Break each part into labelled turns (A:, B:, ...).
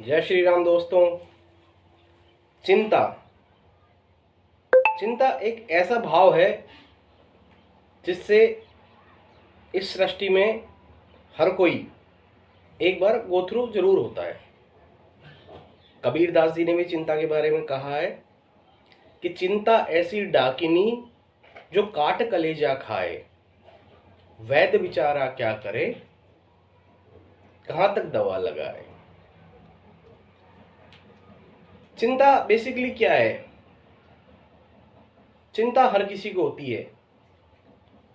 A: जय श्री राम दोस्तों। चिंता चिंता एक ऐसा भाव है जिससे इस सृष्टि में हर कोई एक बार गो थ्रू जरूर होता है। कबीर दास जी ने भी चिंता के बारे में कहा है कि चिंता ऐसी डाकिनी जो काट कलेजा खाए, वैद्य बिचारा क्या करे, कहाँ तक दवा लगाए। चिंता बेसिकली क्या है? चिंता हर किसी को होती है।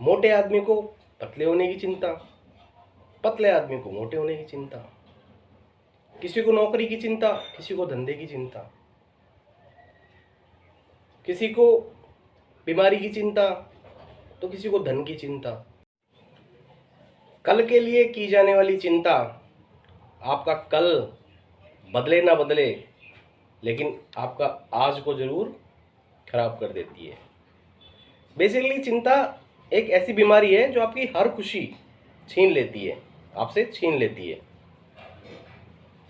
A: मोटे आदमी को पतले होने की चिंता, पतले आदमी को मोटे होने की चिंता, किसी को नौकरी की चिंता, किसी को धंधे की चिंता, किसी को बीमारी की चिंता, तो किसी को धन की चिंता। कल के लिए की जाने वाली चिंता आपका कल बदले ना बदले, लेकिन आपका आज को जरूर खराब कर देती है। बेसिकली चिंता एक ऐसी बीमारी है जो आपकी हर खुशी छीन लेती है, आपसे छीन लेती है।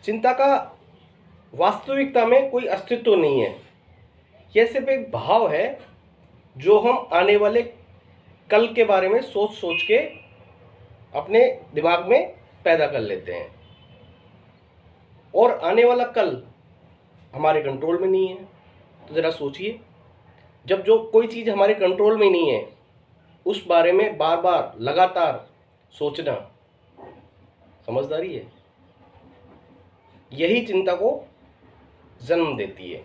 A: चिंता का वास्तविकता में कोई अस्तित्व नहीं है। यह सिर्फ एक भाव है जो हम आने वाले कल के बारे में सोच सोच के अपने दिमाग में पैदा कर लेते हैं, और आने वाला कल हमारे कंट्रोल में नहीं है। तो ज़रा सोचिए, जब जो कोई चीज़ हमारे कंट्रोल में नहीं है उस बारे में बार बार लगातार सोचना समझदारी है? यही चिंता को जन्म देती है,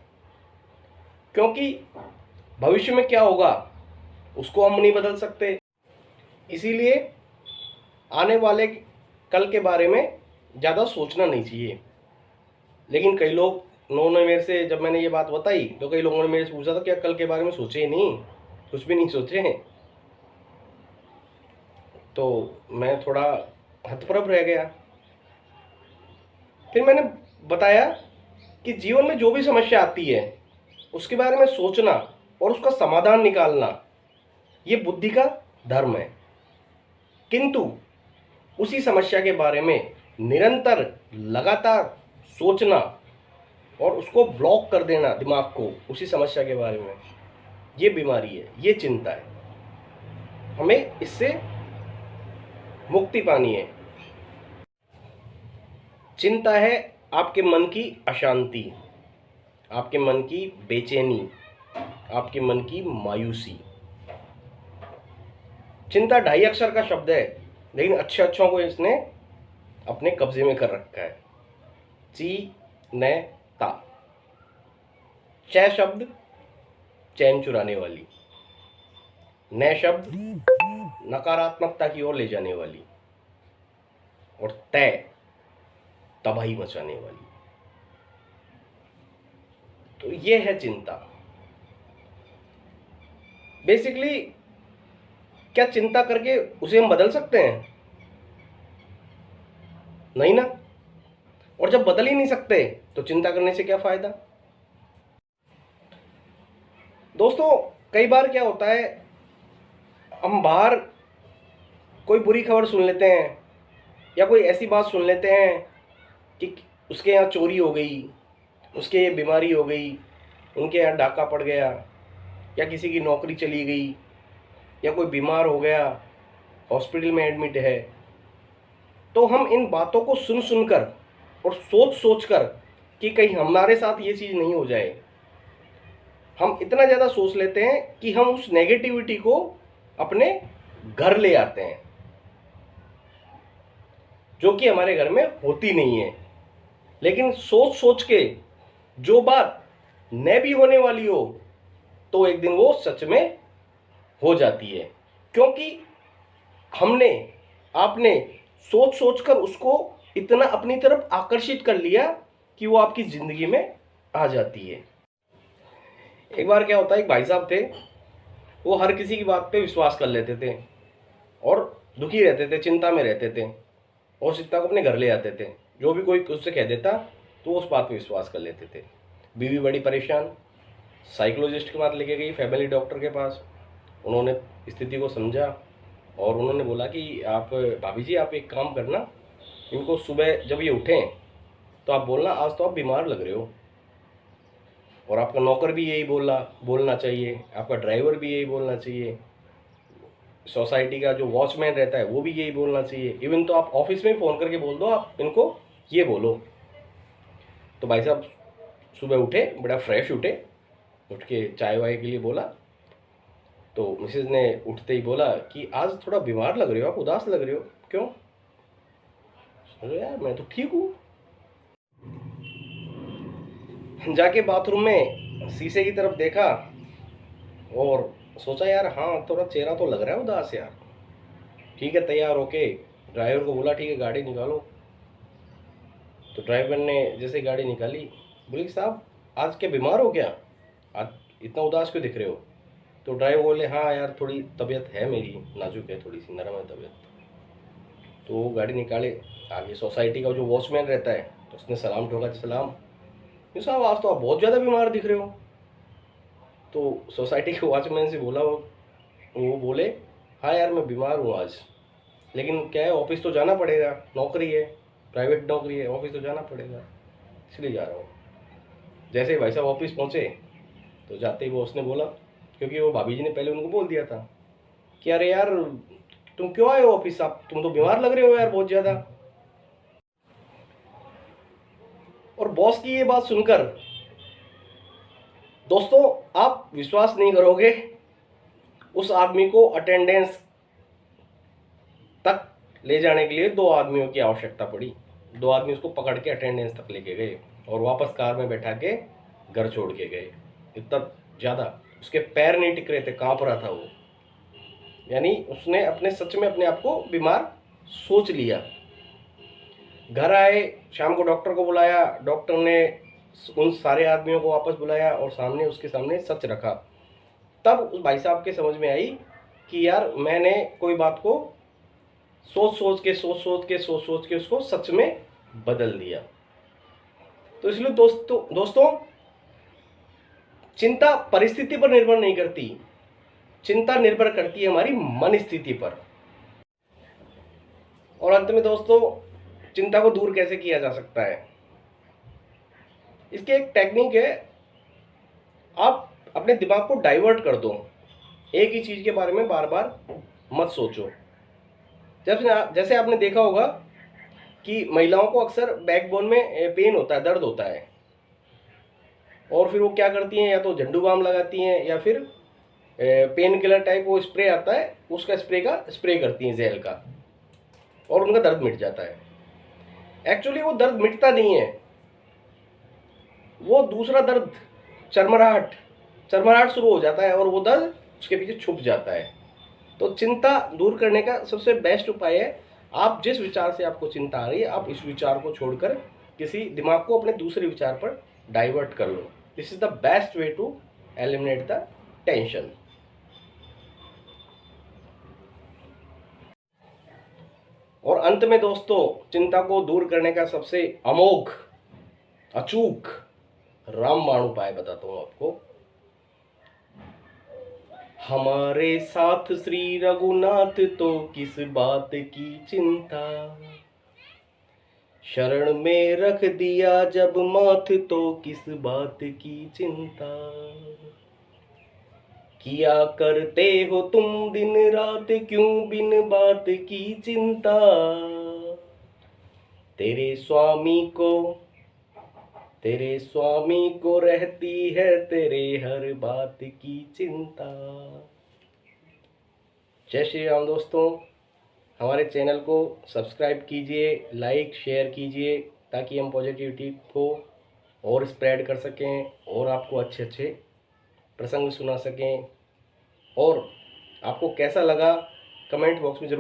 A: क्योंकि भविष्य में क्या होगा उसको हम नहीं बदल सकते। इसीलिए आने वाले कल के बारे में ज़्यादा सोचना नहीं चाहिए। लेकिन कई लोग उन्होंने मेरे से, जब मैंने ये बात बताई तो कई लोगों ने मेरे से पूछा था क्या कल के बारे में सोचे ही नहीं, कुछ भी नहीं सोचे हैं? तो मैं थोड़ा हतप्रभ रह गया। फिर मैंने बताया कि जीवन में जो भी समस्या आती है उसके बारे में सोचना और उसका समाधान निकालना ये बुद्धि का धर्म है, किंतु उसी समस्या के बारे में निरंतर लगातार सोचना और उसको ब्लॉक कर देना दिमाग को उसी समस्या के बारे में, ये बीमारी है, ये चिंता है। हमें इससे मुक्ति पानी है। चिंता है आपके मन की अशांति, आपके मन की बेचैनी, आपके मन की मायूसी। चिंता 2.5 अक्षर का शब्द है, लेकिन अच्छे अच्छों को इसने अपने कब्जे में कर रखा है। ता, च शब्द चैन चुराने वाली, न शब्द नकारात्मकता की ओर ले जाने वाली, और तय तबाही मचाने वाली। तो ये है चिंता। बेसिकली क्या चिंता करके उसे हम बदल सकते हैं? नहीं ना। और जब बदल ही नहीं सकते तो चिंता करने से क्या फायदा? दोस्तों, कई बार क्या होता है, हम बाहर कोई बुरी खबर सुन लेते हैं या कोई ऐसी बात सुन लेते हैं कि उसके यहाँ चोरी हो गई, उसके यहाँ बीमारी हो गई, उनके यहाँ डाका पड़ गया, या किसी की नौकरी चली गई, या कोई बीमार हो गया, हॉस्पिटल में एडमिट है। तो हम इन बातों को सुन सुनकर और सोच सोच कर कि कहीं हमारे साथ ये चीज़ नहीं हो जाए, हम इतना ज़्यादा सोच लेते हैं कि हम उस नेगेटिविटी को अपने घर ले आते हैं, जो कि हमारे घर में होती नहीं है। लेकिन सोच सोच के जो बात न भी होने वाली हो तो एक दिन वो सच में हो जाती है, क्योंकि हमने आपने सोच सोचकर उसको इतना अपनी तरफ आकर्षित कर लिया कि वो आपकी ज़िंदगी में आ जाती है। एक बार क्या होता है, एक भाई साहब थे, वो हर किसी की बात पे विश्वास कर लेते थे और दुखी रहते थे, चिंता में रहते थे, और चिंता को अपने घर ले आते थे। जो भी कोई उससे कह देता तो वो उस बात पे विश्वास कर लेते थे। बीवी बड़ी परेशान, साइकोलॉजिस्ट के पास लेके गई, फैमिली डॉक्टर के पास। उन्होंने स्थिति को समझा और उन्होंने बोला कि आप भाभी जी, आप एक काम करना, इनको सुबह जब ये उठें तो आप बोलना आज तो आप बीमार लग रहे हो। और आपका नौकर भी यही बोलना चाहिए, आपका ड्राइवर भी यही बोलना चाहिए, सोसाइटी का जो वॉचमैन रहता है वो भी यही बोलना चाहिए। इवन तो आप ऑफिस में फ़ोन करके बोल दो, आप इनको ये बोलो। तो भाई साहब सुबह उठे, बड़ा फ्रेश उठे, उठ के चाय वाय के लिए बोला। तो मिसेज ने उठते ही बोला कि आज थोड़ा बीमार लग रहे हो, आप उदास लग रहे हो, क्यों? अरे यार मैं तो ठीक हूँ। जाके बाथरूम में शीशे की तरफ देखा और सोचा यार हाँ थोड़ा चेहरा तो लग रहा है उदास यार। ठीक है, तैयार होके ड्राइवर को बोला ठीक है गाड़ी निकालो। तो ड्राइवर ने जैसे गाड़ी निकाली, बोली कि साहब आज क्या बीमार हो क्या, आज इतना उदास क्यों दिख रहे हो? तो ड्राइवर बोले हाँ यार थोड़ी तबीयत है मेरी नाजुक है, थोड़ी सी नरम है तबीयत। तो वो गाड़ी निकाले, आगे सोसाइटी का जो वॉचमैन रहता है तो उसने सलाम ठोका, सलाम ये साहब आज तो आप बहुत ज़्यादा बीमार दिख रहे हो। तो सोसाइटी के वॉचमैन से बोला वो बोले हाँ यार मैं बीमार हूँ आज, लेकिन क्या है ऑफिस तो जाना पड़ेगा, नौकरी है, प्राइवेट नौकरी है, ऑफिस तो जाना पड़ेगा, इसलिए जा रहा हूँ। जैसे ही भाई साहब ऑफिस पहुँचे तो जाते ही वो उसने बोला, क्योंकि वो भाभी जी ने पहले उनको बोल दिया था कि अरे यार तुम क्यों आए हो ऑफिस, आप तुम तो बीमार लग रहे हो यार बहुत ज़्यादा। और बॉस की ये बात सुनकर दोस्तों आप विश्वास नहीं करोगे, उस आदमी को अटेंडेंस तक ले जाने के लिए 2 आदमियों की आवश्यकता पड़ी। 2 आदमी उसको पकड़ के अटेंडेंस तक लेके गए और वापस कार में बैठा के घर छोड़ के गए। इतना ज़्यादा उसके पैर नहीं टिक रहे थे, कांप रहा था वो। यानी उसने अपने सच में अपने आप को बीमार सोच लिया। घर आए, शाम को डॉक्टर को बुलाया, डॉक्टर ने उन सारे आदमियों को वापस बुलाया और सामने उसके सामने सच रखा। तब उस भाई साहब के समझ में आई कि यार मैंने कोई बात को सोच सोच के उसको सच में बदल दिया। तो इसलिए दोस्तों चिंता परिस्थिति पर निर्भर नहीं करती, चिंता निर्भर करती है हमारी मन स्थिति पर। और अंत में दोस्तों चिंता को दूर कैसे किया जा सकता है, इसकी एक टेक्निक है, आप अपने दिमाग को डाइवर्ट कर दो, एक ही चीज के बारे में बार बार मत सोचो। जैसे आपने देखा होगा कि महिलाओं को अक्सर बैकबोन में पेन होता है, दर्द होता है, और फिर वो क्या करती हैं, या तो झंडू बाम लगाती हैं या फिर पेन किलर टाइप वो स्प्रे आता है उसका स्प्रे करती हैं जहर का, और उनका दर्द मिट जाता है। एक्चुअली वो दर्द मिटता नहीं है, वो दूसरा दर्द चरमराहट शुरू हो जाता है और वो दर्द उसके पीछे छुप जाता है। तो चिंता दूर करने का सबसे बेस्ट उपाय है, आप जिस विचार से आपको चिंता आ रही है आप इस विचार को छोड़कर किसी दिमाग को अपने दूसरे विचार पर डाइवर्ट कर लो। This is the best way to eliminate the tension. और अंत में दोस्तों चिंता को दूर करने का सबसे अमोघ अचूक रामबाण उपाय बताता हूं आपको। हमारे साथ श्री रघुनाथ तो किस बात की चिंता, शरण में रख दिया जब माथ तो किस बात की चिंता। किया करते हो तुम दिन रात क्यों बिन बात की चिंता, तेरे स्वामी को रहती है तेरे हर बात की चिंता। जय श्री राम दोस्तों, हमारे चैनल को सब्सक्राइब कीजिए, लाइक शेयर कीजिए, ताकि हम पॉजिटिविटी को और स्प्रेड कर सकें और आपको अच्छे अच्छे प्रसंग सुना सकें। और आपको कैसा लगा कमेंट बॉक्स में जरूर